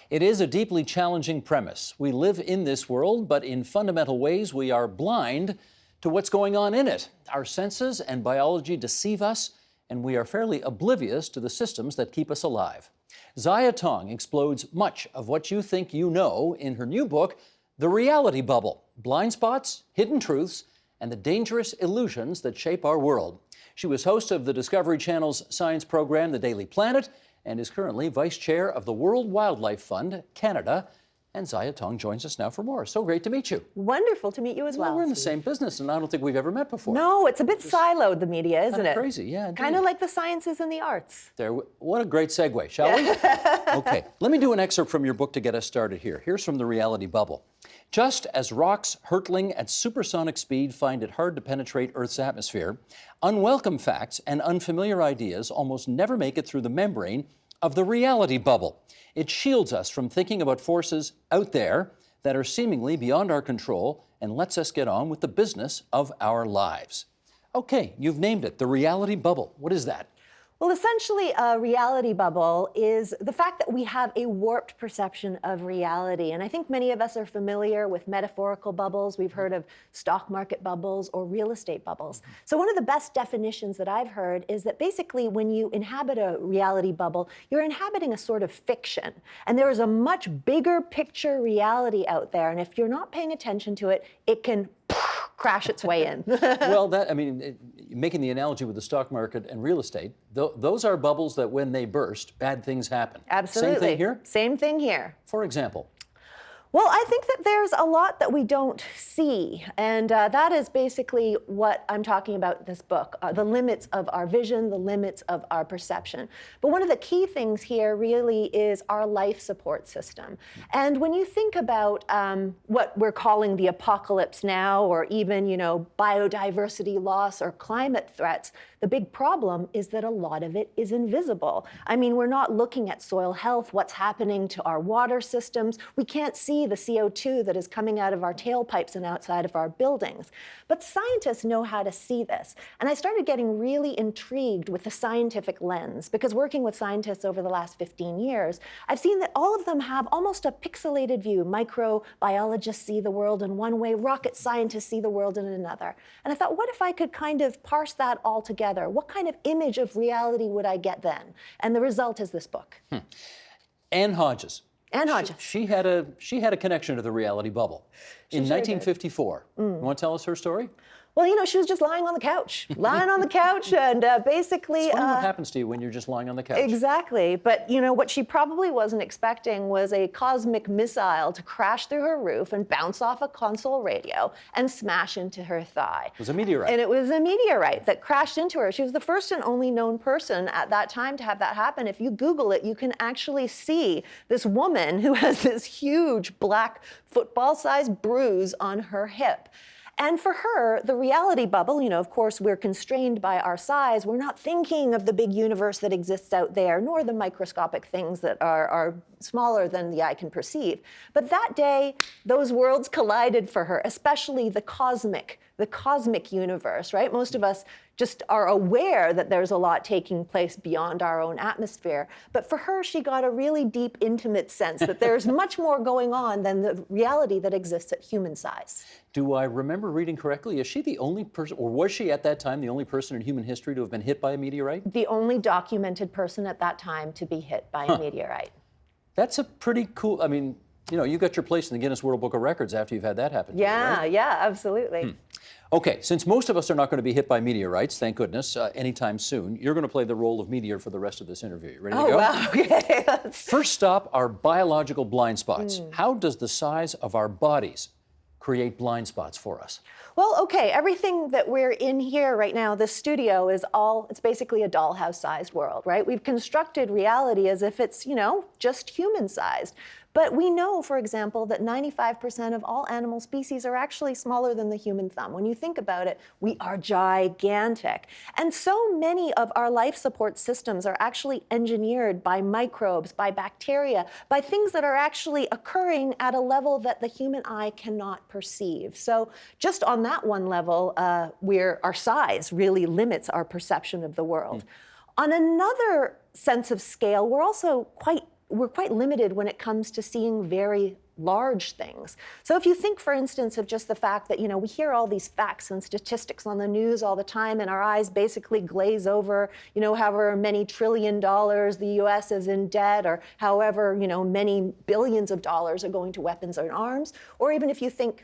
It is a deeply challenging premise. We live in this world, but in fundamental ways we are blind to what's going on in it. Our senses and biology deceive us, and we are fairly oblivious to the systems that keep us alive. Ziya Tong explodes much of what you think you know in her new book, The Reality Bubble: Blind Spots, Hidden Truths, and the Dangerous Illusions That Shape Our World. She was host of the Discovery Channel's science program, The Daily Planet, and is currently vice chair of the World Wildlife Fund, Canada. And Ziya Tong joins us now for more. So great to meet you. Wonderful to meet you as well. We're in the same business, and I don't think we've ever met before. No, it's a bit siloed, the media, isn't it? Crazy, yeah. Kind of like the sciences and the arts. What a great segue, shall we? Okay, let me do an excerpt from your book to get us started here. Here's from The Reality Bubble. Just as rocks hurtling at supersonic speed find it hard to penetrate Earth's atmosphere, unwelcome facts and unfamiliar ideas almost never make it through the membrane of the reality bubble. It shields us from thinking about forces out there that are seemingly beyond our control and lets us get on with the business of our lives. Okay, you've named it, the reality bubble. What is that? Well, essentially, a reality bubble is the fact that we have a warped perception of reality. And I think many of us are familiar with metaphorical bubbles. We've heard of stock market bubbles or real estate bubbles. So one of the best definitions that I've heard is that basically when you inhabit a reality bubble, you're inhabiting a sort of fiction. And there is a much bigger picture reality out there. And if you're not paying attention to it, it can crash its way in. Well, making the analogy with the stock market and real estate, those are bubbles that when they burst, bad things happen. Absolutely. Same thing here? Same thing here. For example? Well, I think that there's a lot that we don't see, and that is basically what I'm talking about in this book, the limits of our vision, the limits of our perception. But one of the key things here really is our life support system. And when you think about what we're calling the apocalypse now, or even, biodiversity loss or climate threats, the big problem is that a lot of it is invisible. I mean, we're not looking at soil health, what's happening to our water systems. We can't see the CO2 that is coming out of our tailpipes and outside of our buildings. But scientists know how to see this. And I started getting really intrigued with the scientific lens, because working with scientists over the last 15 years, I've seen that all of them have almost a pixelated view. Microbiologists see the world in one way, rocket scientists see the world in another. And I thought, what if I could kind of parse that all together? What kind of image of reality would I get then? And the result is this book. Anne Hodges. Anne Hodges. She had a connection to the reality bubble. In 1954. You want to tell us her story? Well, she was just lying on the couch, and basically... It's funny what happens to you when you're just lying on the couch. Exactly. But, what she probably wasn't expecting was a cosmic missile to crash through her roof and bounce off a console radio and smash into her thigh. It was a meteorite. And it was a meteorite that crashed into her. She was the first and only known person at that time to have that happen. If you Google it, you can actually see this woman who has this huge black football-sized bruise on her hip. And for her, the reality bubble, of course, we're constrained by our size. We're not thinking of the big universe that exists out there, nor the microscopic things that are smaller than the eye can perceive. But that day, those worlds collided for her, especially the cosmic universe, right? Most of us just are aware that there's a lot taking place beyond our own atmosphere. But for her, she got a really deep, intimate sense that there's much more going on than the reality that exists at human size. Do I remember reading correctly? Is she the only person, or was she at that time the only person in human history to have been hit by a meteorite? The only documented person at that time to be hit by a meteorite. That's a pretty cool, you got your place in the Guinness World Book of Records after you've had that happen. Yeah, right? yeah, absolutely. Okay, since most of us are not going to be hit by meteorites, thank goodness, anytime soon, you're going to play the role of meteor for the rest of this interview. You ready to go? Oh, wow, okay. First stop, our biological blind spots. How does the size of our bodies create blind spots for us? Well, okay, everything that we're in here right now, this studio it's basically a dollhouse-sized world, right? We've constructed reality as if it's, just human-sized. But we know, for example, that 95% of all animal species are actually smaller than the human thumb. When you think about it, we are gigantic. And so many of our life support systems are actually engineered by microbes, by bacteria, by things that are actually occurring at a level that the human eye cannot perceive. So just on that one level, our size really limits our perception of the world. On another sense of scale, we're also quite we're quite limited when it comes to seeing very large things. So if you think, for instance, of just the fact that, we hear all these facts and statistics on the news all the time, and our eyes basically glaze over, however many $1 trillion the US is in debt, or however, many billions of dollars are going to weapons and arms, or even if you think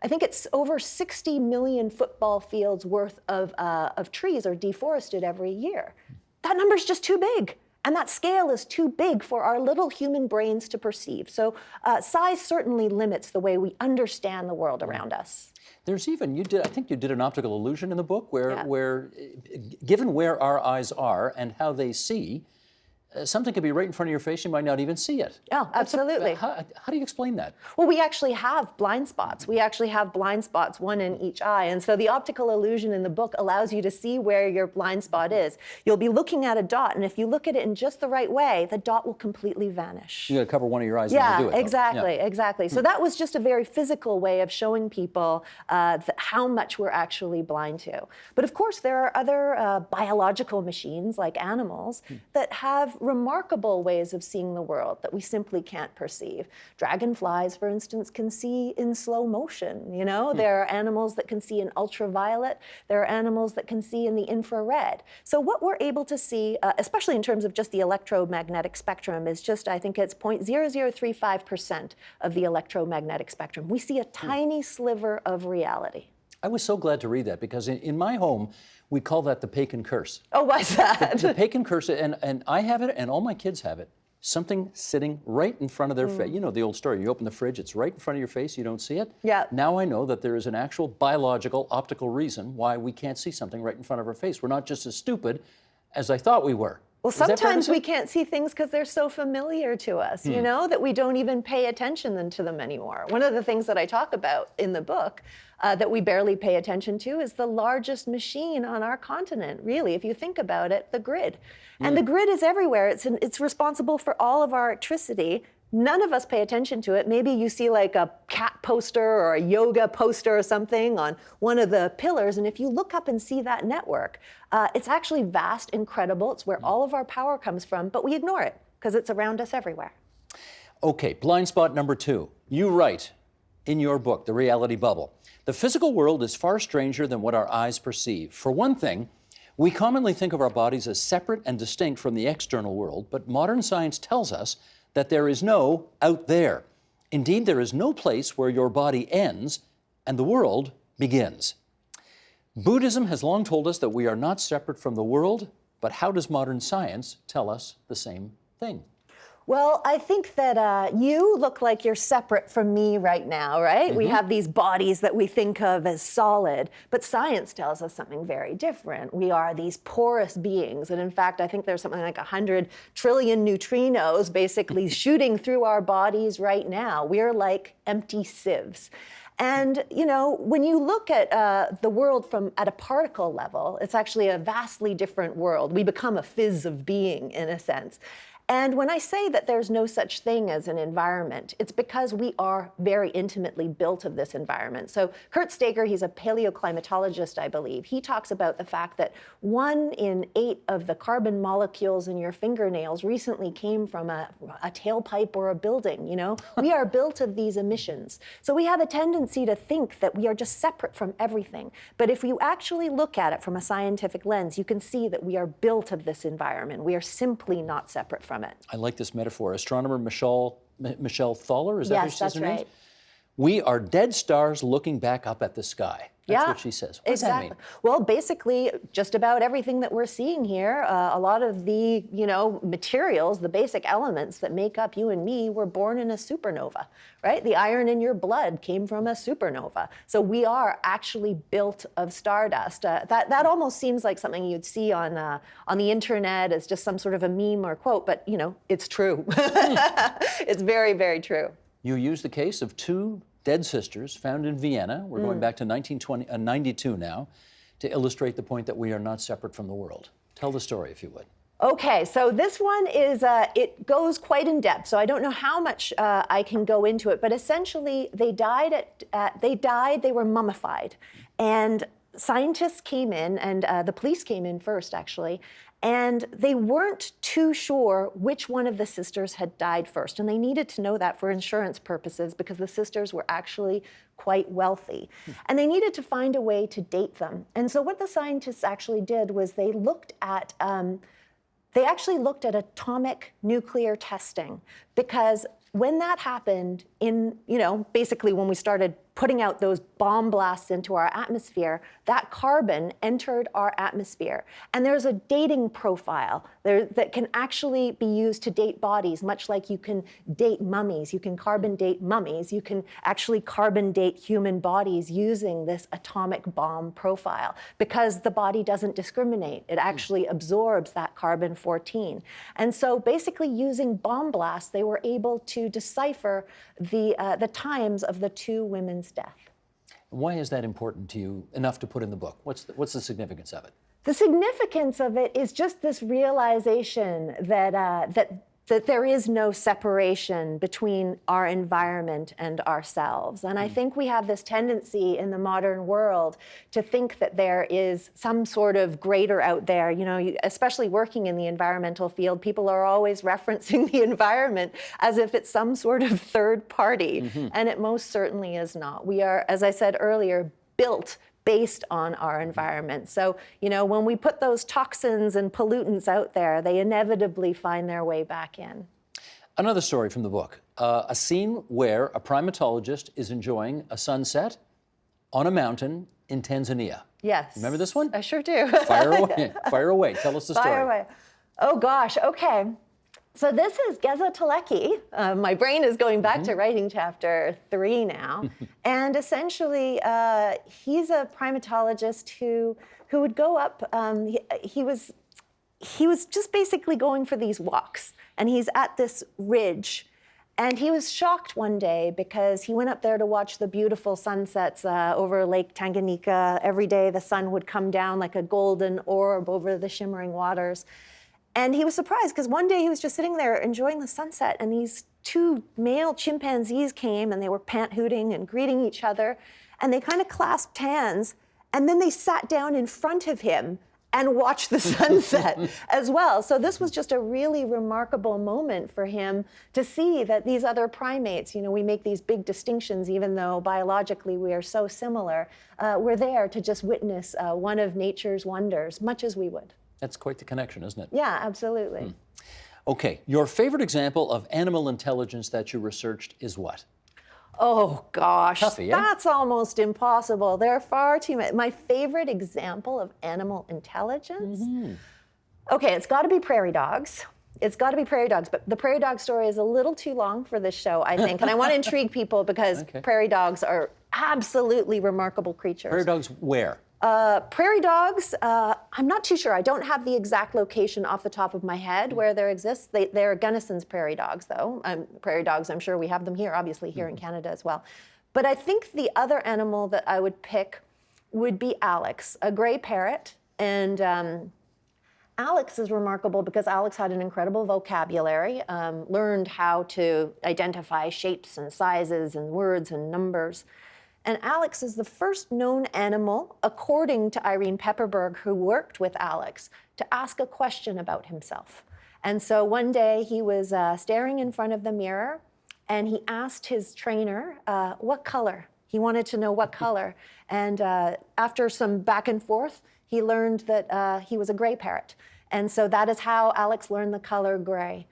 I think it's over 60 million football fields worth of trees are deforested every year. That number's just too big. And that scale is too big for our little human brains to perceive. So size certainly limits the way we understand the world around us. There's even, I think you did an optical illusion in the book where given where our eyes are and how they see, something could be right in front of your face, you might not even see it. Oh, absolutely. How do you explain that? Well, we actually have blind spots. We actually have blind spots, one in each eye. And so the optical illusion in the book allows you to see where your blind spot is. You'll be looking at a dot, and if you look at it in just the right way, the dot will completely vanish. You got to cover one of your eyes when you do it. Exactly. So that was just a very physical way of showing people how much we're actually blind to. But of course, there are other biological machines, like animals, that have remarkable ways of seeing the world that we simply can't perceive. Dragonflies, for instance, can see in slow motion. There are animals that can see in ultraviolet. There are animals that can see in the infrared. So what we're able to see, especially in terms of just the electromagnetic spectrum, is just, I think it's 0.0035% of the electromagnetic spectrum. We see a tiny sliver of reality. I was so glad to read that, because in my home, we call that the Pagan curse. Oh, what's that? The Pagan curse, and I have it, and all my kids have it. Something sitting right in front of their face. You know the old story. You open the fridge, it's right in front of your face, you don't see it. Yeah. Now I know that there is an actual biological, optical reason why we can't see something right in front of our face. We're not just as stupid as I thought we were. Well, sometimes we can't see things because they're so familiar to us, that we don't even pay attention to them anymore. One of the things that I talk about in the book that we barely pay attention to is the largest machine on our continent, really, if you think about it, the grid. And the grid is everywhere. It's responsible for all of our electricity. None of us pay attention to it. Maybe you see like a cat poster or a yoga poster or something on one of the pillars, and if you look up and see that network, it's actually vast, incredible. It's where all of our power comes from, but we ignore it because it's around us everywhere. Okay, blind spot number 2. You write in your book, The Reality Bubble, the physical world is far stranger than what our eyes perceive. For one thing, we commonly think of our bodies as separate and distinct from the external world, but modern science tells us that there is no out there. Indeed, there is no place where your body ends and the world begins. Buddhism has long told us that we are not separate from the world, but how does modern science tell us the same thing? Well, I think that you look like you're separate from me right now, right? We have these bodies that we think of as solid, but science tells us something very different. We are these porous beings, and in fact, I think there's something like 100 trillion neutrinos basically shooting through our bodies right now. We're like empty sieves. And, when you look at the world at a particle level, it's actually a vastly different world. We become a fizz of being, in a sense. And when I say that there's no such thing as an environment, it's because we are very intimately built of this environment. So Kurt Steger, he's a paleoclimatologist, I believe. He talks about the fact that 1 in 8 of the carbon molecules in your fingernails recently came from a tailpipe or a building, We are built of these emissions. So we have a tendency to think that we are just separate from everything. But if you actually look at it from a scientific lens, you can see that we are built of this environment. We are simply not separate from it. I like this metaphor. Astronomer Michelle Thaler, is that yes, who that's her name? right. We are dead stars looking back up at the sky. That's what she says. What does that mean? Well, basically, just about everything that we're seeing here, a lot of the, materials, the basic elements that make up you and me were born in a supernova, right? The iron in your blood came from a supernova. So we are actually built of stardust. That almost seems like something you'd see on the internet as just some sort of a meme or quote, but, it's true. It's very, very true. You use the case of 2 dead sisters found in Vienna. We're going back to 1992 now, to illustrate the point that we are not separate from the world. Tell the story, if you would. Okay, so this one is, it goes quite in depth, so I don't know how much I can go into it, but essentially they they were mummified. And scientists came in, and the police came in first, actually, And they weren't too sure which one of the sisters had died first. And they needed to know that for insurance purposes because the sisters were actually quite wealthy. And they needed to find a way to date them. And so what the scientists actually did was they actually looked at atomic nuclear testing, because when that happened basically when we started putting out those bomb blasts into our atmosphere, that carbon entered our atmosphere. And there's a dating profile there that can actually be used to date bodies, much like you can date mummies. You can carbon date mummies. You can actually carbon date human bodies using this atomic bomb profile, because the body doesn't discriminate. It actually absorbs that carbon-14. And so basically using bomb blasts, they were able to decipher the times of the two women's death. Why is that important to you enough to put in the book? What's the significance of it? The significance of it is just this realization that there is no separation between our environment and ourselves. And I think we have this tendency in the modern world to think that there is some sort of greater out there. Especially working in the environmental field, people are always referencing the environment as if it's some sort of third party. And it most certainly is not. We are, as I said earlier, built based on our environment. So, when we put those toxins and pollutants out there, they inevitably find their way back in. Another story from the book, a scene where a primatologist is enjoying a sunset on a mountain in Tanzania. Yes. Remember this one? I sure do. Fire away. Fire away. Tell us the story. Fire away. Oh, gosh. Okay. So this is Geza Teleki. My brain is going back to writing chapter 3 now. And essentially, he's a primatologist who would go up. He was just basically going for these walks. And he's at this ridge. And he was shocked one day because he went up there to watch the beautiful sunsets over Lake Tanganyika. Every day the sun would come down like a golden orb over the shimmering waters. And he was surprised because one day he was just sitting there enjoying the sunset, and these two male chimpanzees came and they were pant-hooting and greeting each other, and they kind of clasped hands, and then they sat down in front of him and watched the sunset as well. So this was just a really remarkable moment for him to see that these other primates, we make these big distinctions even though biologically we are so similar, we're there to just witness one of nature's wonders, much as we would. That's quite the connection, isn't it? Yeah, absolutely. Okay, your favorite example of animal intelligence that you researched is what? Oh, gosh. Toughie, That's almost impossible. There are far too many. My favorite example of animal intelligence? Okay, it's got to be prairie dogs. It's got to be prairie dogs, but the prairie dog story is a little too long for this show, I think. And I want to intrigue people because prairie dogs are absolutely remarkable creatures. Prairie dogs where? Prairie dogs, I'm not too sure. I don't have the exact location off the top of my head where there exists. They're Gunnison's prairie dogs, though. Prairie dogs, I'm sure we have them here, obviously here in Canada as well. But I think the other animal that I would pick would be Alex, a gray parrot. And Alex is remarkable because Alex had an incredible vocabulary, learned how to identify shapes and sizes and words and numbers. And Alex is the first known animal, according to Irene Pepperberg, who worked with Alex, to ask a question about himself. And so one day he was staring in front of the mirror, and he asked his trainer, what color? He wanted to know what color. And after some back and forth, he learned that he was a gray parrot. And so that is how Alex learned the color gray.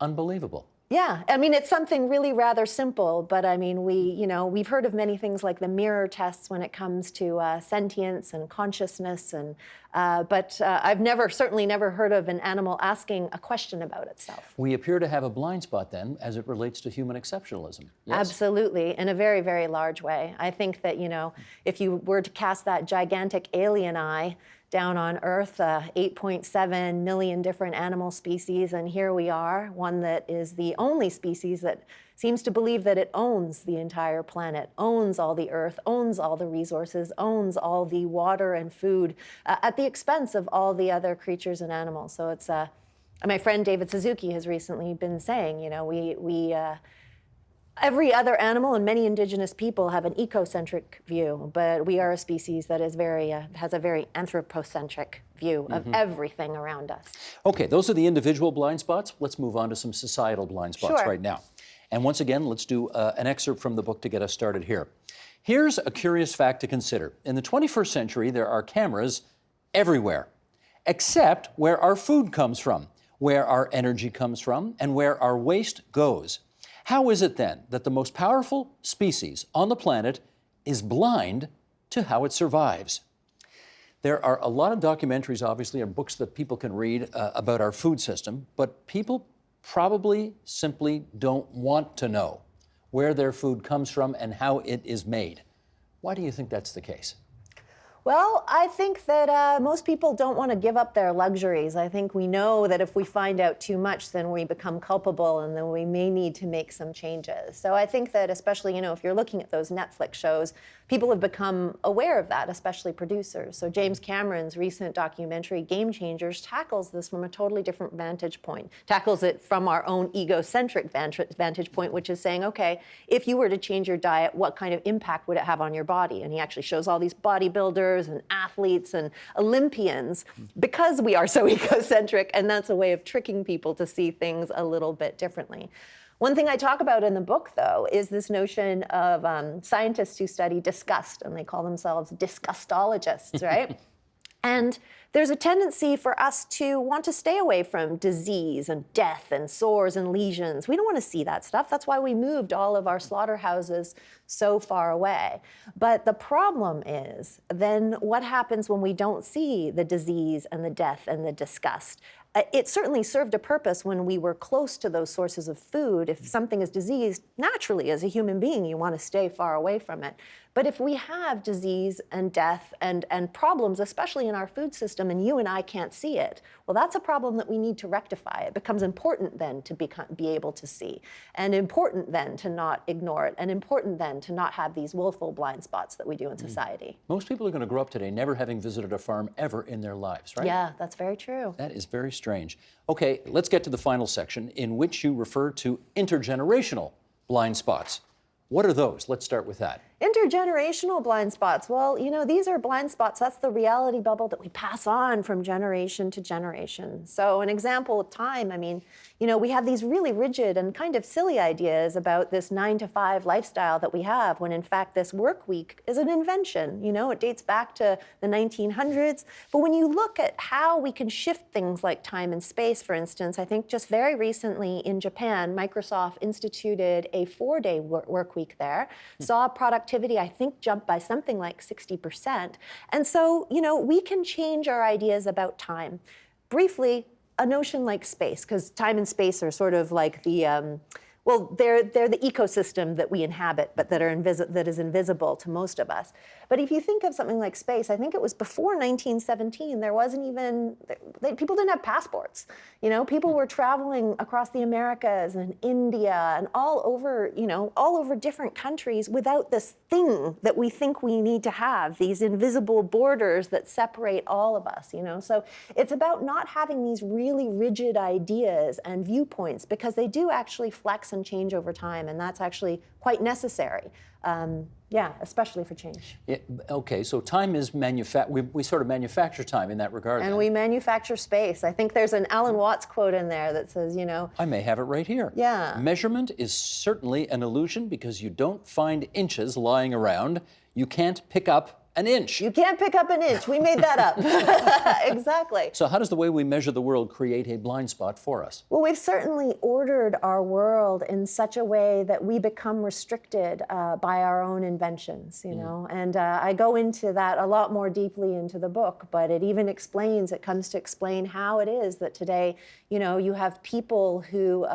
Unbelievable. Yeah, I mean, it's something really rather simple, but I mean, we've heard of many things like the mirror tests when it comes to sentience and consciousness, but I've certainly never heard of an animal asking a question about itself. We appear to have a blind spot then as it relates to human exceptionalism. Yes? Absolutely, in a very, very large way. I think that, if you were to cast that gigantic alien eye down on Earth, 8.7 million different animal species, and here we are, one that is the only species that seems to believe that it owns the entire planet, owns all the Earth, owns all the resources, owns all the water and food, at the expense of all the other creatures and animals. So it's, my friend David Suzuki has recently been saying, Every other animal and many indigenous people have an ecocentric view, but we are a species that is has a very anthropocentric view of everything around us. Okay, those are the individual blind spots. Let's move on to some societal blind spots right now. And once again, let's do an excerpt from the book to get us started here. Here's a curious fact to consider. In the 21st century, there are cameras everywhere, except where our food comes from, where our energy comes from, and where our waste goes. How is it then that the most powerful species on the planet is blind to how it survives? There are a lot of documentaries, obviously, and books that people can read about our food system, but people probably simply don't want to know where their food comes from and how it is made. Why do you think that's the case? Well, I think that most people don't want to give up their luxuries. I think we know that if we find out too much, then we become culpable and then we may need to make some changes. So I think that especially, if you're looking at those Netflix shows, people have become aware of that, especially producers. So James Cameron's recent documentary, Game Changers, tackles this from a totally different vantage point, tackles it from our own egocentric vantage point, which is saying, okay, if you were to change your diet, what kind of impact would it have on your body? And he actually shows all these bodybuilders and athletes and Olympians because we are so egocentric, and that's a way of tricking people to see things a little bit differently. One thing I talk about in the book, though, is this notion of scientists who study disgust, and they call themselves disgustologists, right? And there's a tendency for us to want to stay away from disease and death and sores and lesions. We don't want to see that stuff. That's why we moved all of our slaughterhouses so far away. But the problem is, then what happens when we don't see the disease and the death and the disgust? It certainly served a purpose when we were close to those sources of food. If something is diseased, naturally, as a human being, you want to stay far away from it. But if we have disease and death and problems, especially in our food system, and you and I can't see it, well, that's a problem that we need to rectify. It becomes important then to be able to see, and important then to not ignore it, and important then to not have these willful blind spots that we do in society. Most people are going to grow up today never having visited a farm ever in their lives, right? Yeah, that's very true. That is very strange. Okay, let's get to the final section in which you refer to intergenerational blind spots. What are those? Let's start with that. Intergenerational blind spots. Well, these are blind spots. That's the reality bubble that we pass on from generation to generation. So an example of time, we have these really rigid and kind of silly ideas about this 9-to-5 lifestyle that we have, when in fact this work week is an invention. It dates back to the 1900s. But when you look at how we can shift things like time and space, for instance, I think just very recently in Japan, Microsoft instituted a 4-day work week there, saw productivity, I think, jump by something like 60%. And so, we can change our ideas about time. Briefly, a notion like space, because time and space are sort of like the, they're the ecosystem that we inhabit, but that is invisible to most of us. But if you think of something like space, I think it was before 1917, there wasn't even, people didn't have passports. People were traveling across the Americas and India and all over different countries without this thing that we think we need to have, these invisible borders that separate all of us, So it's about not having these really rigid ideas and viewpoints, because they do actually flex and change over time, and that's actually quite necessary. Especially for change. Yeah, okay, so time is we sort of manufacture time in that regard. And then. we manufacture space. I think there's an Alan Watts quote in there that says, I may have it right here. Yeah. Measurement is certainly an illusion because you don't find inches lying around. You can't pick up an inch. You can't pick up an inch. We made that up. Exactly. So how does the way we measure the world create a blind spot for us? Well, we've certainly ordered our world in such a way that we become restricted by our own inventions, And I go into that a lot more deeply into the book, but it comes to explain how it is that today, you have people who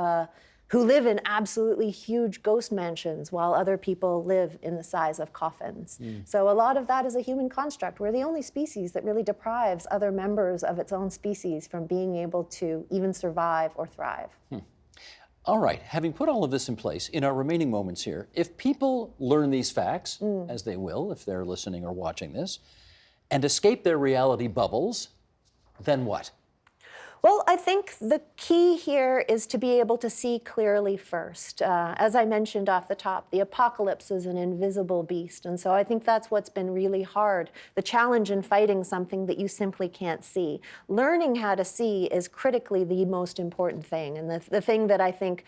live in absolutely huge ghost mansions while other people live in the size of coffins. So a lot of that is a human construct. We're the only species that really deprives other members of its own species from being able to even survive or thrive. All right, having put all of this in place, in our remaining moments here, if people learn these facts, as they will if they're listening or watching this, and escape their reality bubbles, then what? Well, I think the key here is to be able to see clearly first. As I mentioned off the top, the apocalypse is an invisible beast. And so I think that's what's been really hard, the challenge in fighting something that you simply can't see. Learning how to see is critically the most important thing, and the thing that I think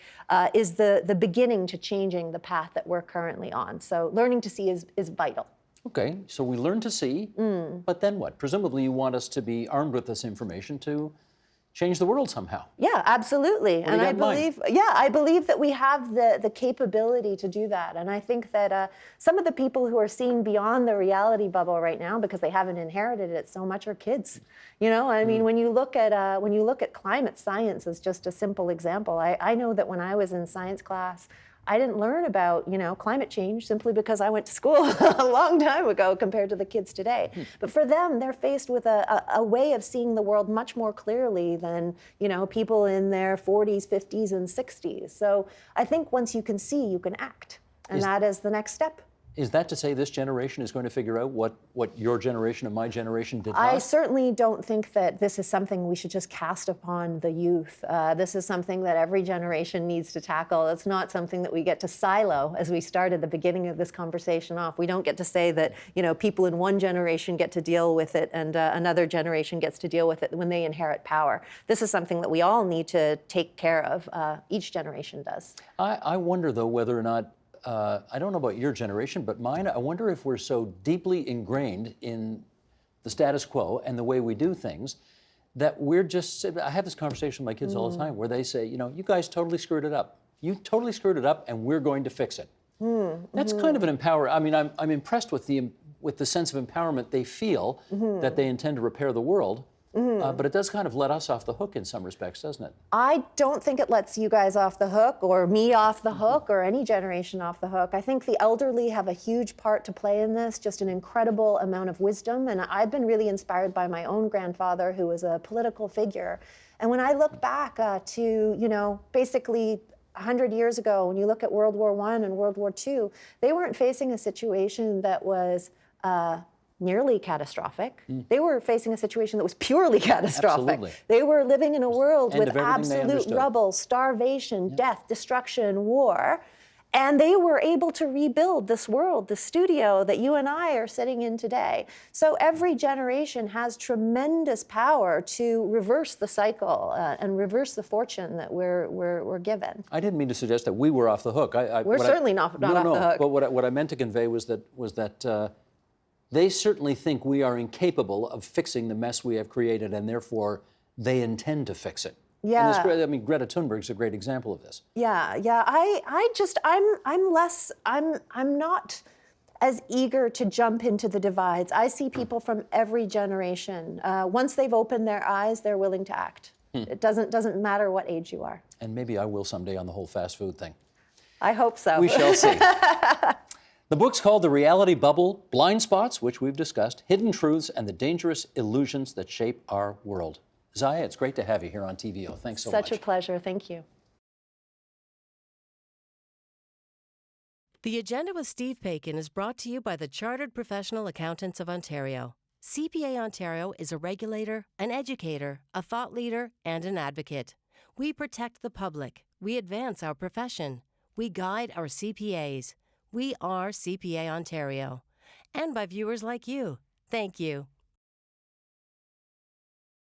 is the beginning to changing the path that we're currently on. So learning to see is vital. Okay, so we learn to see, but then what? Presumably you want us to be armed with this information to change the world somehow. Yeah, absolutely. What do you got in mind? I believe that we have the capability to do that. And I think that some of the people who are seeing beyond the reality bubble right now, because they haven't inherited it so much, are kids. You know, I mean, when you look at climate science as just a simple example, I know that when I was in science class, I didn't learn about, climate change simply because I went to school a long time ago compared to the kids today. But for them, they're faced with a way of seeing the world much more clearly than, people in their 40s, 50s, and 60s. So I think once you can see, you can act. And that is the next step. Is that to say this generation is going to figure out what your generation and my generation did not? I certainly don't think that this is something we should just cast upon the youth. This is something that every generation needs to tackle. It's not something that we get to silo as we started the beginning of this conversation off. We don't get to say that, people in one generation get to deal with it and another generation gets to deal with it when they inherit power. This is something that we all need to take care of. Each generation does. I wonder, though, whether or not I don't know about your generation, but mine, I wonder if we're so deeply ingrained in the status quo and the way we do things that we're just, I have this conversation with my kids all the time where they say, you guys totally screwed it up. You totally screwed it up and we're going to fix it. That's kind of an I'm impressed with the sense of empowerment they feel that they intend to repair the world. But it does kind of let us off the hook in some respects, doesn't it? I don't think it lets you guys off the hook or me off the hook or any generation off the hook. I think the elderly have a huge part to play in this, just an incredible amount of wisdom. And I've been really inspired by my own grandfather, who was a political figure. And when I look back to, basically 100 years ago, when you look at World War I and World War II, they weren't facing a situation that was nearly catastrophic. They were facing a situation that was purely catastrophic. Absolutely. They were living in a world End with of everything they absolute understood. rubble, starvation, death, destruction, war. And they were able to rebuild this world, the studio that you and I are sitting in today. So every generation has tremendous power to reverse the cycle and reverse the fortune that we're given. I didn't mean to suggest that we were off the hook. We're certainly not off the hook. But what I meant to convey was that they certainly think we are incapable of fixing the mess we have created, and therefore they intend to fix it. Yeah. And Greta Thunberg's a great example of this. Yeah. I'm not as eager to jump into the divides. I see people from every generation. Once they've opened their eyes, they're willing to act. It doesn't matter what age you are. And maybe I will someday on the whole fast food thing. I hope so. We shall see. The book's called The Reality Bubble, Blind Spots, which we've discussed, Hidden Truths, and the Dangerous Illusions That Shape Our World. Ziya, it's great to have you here on TVO. Thanks so much. Such a pleasure. Thank you. The Agenda with Steve Paikin is brought to you by the Chartered Professional Accountants of Ontario. CPA Ontario is a regulator, an educator, a thought leader, and an advocate. We protect the public. We advance our profession. We guide our CPAs. We are CPA Ontario. And by viewers like you. Thank you.